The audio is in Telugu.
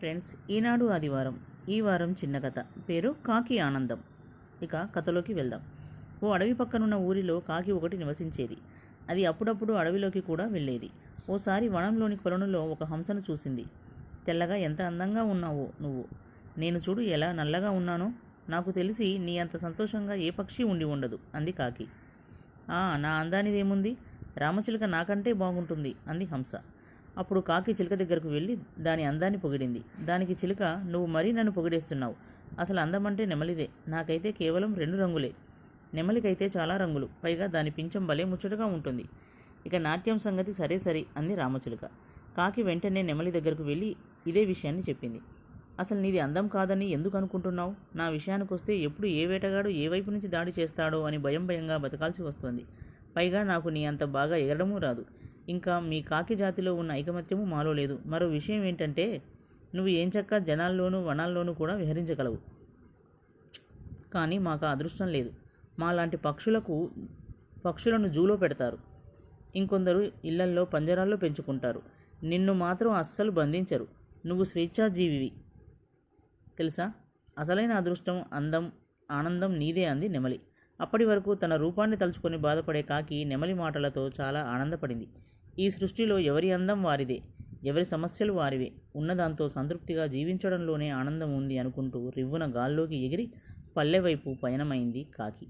హాయ్ ఫ్రెండ్స్, ఈనాడు ఆదివారం. ఈ వారం చిన్న కథ, పేరు కాకి ఆనందం. ఇక కథలోకి వెళ్దాం. ఓ అడవి పక్కనున్న ఊరిలో కాకి ఒకటి నివసించేది. అది అప్పుడప్పుడు అడవిలోకి కూడా వెళ్ళేది. ఓసారి వనంలోని కొలనులో ఒక హంసను చూసింది. తెల్లగా ఎంత అందంగా ఉన్నావో నువ్వు. నేను చూడు ఎలా నల్లగా ఉన్నానో. నాకు తెలిసి నీ అంత సంతోషంగా ఏ పక్షి ఉండి ఉండదు అంది కాకి. నా అందానిదేముంది, రామచిలుక నాకంటే బాగుంటుంది అంది హంస. అప్పుడు కాకి చిలుక దగ్గరకు వెళ్ళి దాని అందాన్ని పొగిడింది. దానికి చిలుక, నువ్వు మరీ నన్ను పొగిడేస్తున్నావు. అసలు అందమంటే నెమలిదే. నాకైతే కేవలం 2 రంగులే. నెమలికైతే చాలా రంగులు, పైగా దాని పింఛం భలే ముచ్చటగా ఉంటుంది. ఇక నాట్యం సంగతి సరే సరే అంది రామచిలుక. కాకి వెంటనే నెమలి దగ్గరకు వెళ్ళి ఇదే విషయాన్ని చెప్పింది. అసలు నీది అందం కాదని ఎందుకు అనుకుంటున్నావు? నా విషయానికి వస్తే ఎప్పుడు ఏ వేటగాడు ఏ వైపు నుంచి దాడి చేస్తాడో అని భయంగా బతకాల్సి వస్తుంది. పైగా నాకు నీ అంత బాగా ఎగరడమూ రాదు. ఇంకా మీ కాకి జాతిలో ఉన్న ఐకమత్యము మాలో లేదు. మరో విషయం ఏంటంటే, నువ్వు ఏంచక్కా జనాల్లోనూ వనాల్లోనూ కూడా విహరించగలవు. కానీ మాకు అదృష్టం లేదు. మాలాంటి పక్షులను జూలో పెడతారు. ఇంకొందరు ఇళ్లల్లో పంజరాల్లో పెంచుకుంటారు. నిన్ను మాత్రం అస్సలు బంధించరు. నువ్వు స్వేచ్ఛాజీవివి తెలుసా. అసలైన అదృష్టం, ఆనందం నీదే అంది నెమలి. అప్పటి వరకు తన రూపాన్ని తలుచుకొని బాధపడే కాకి నెమలి మాటలతో చాలా ఆనందపడింది. ఈ సృష్టిలో ఎవరి అందం వారిదే, ఎవరి సమస్యలు వారివే. ఉన్నదాంతో సంతృప్తిగా జీవించడంలోనే ఆనందం ఉంది అనుకుంటూ రివ్వున గాల్లోకి ఎగిరి పల్లె వైపు పయనమైంది కాకి.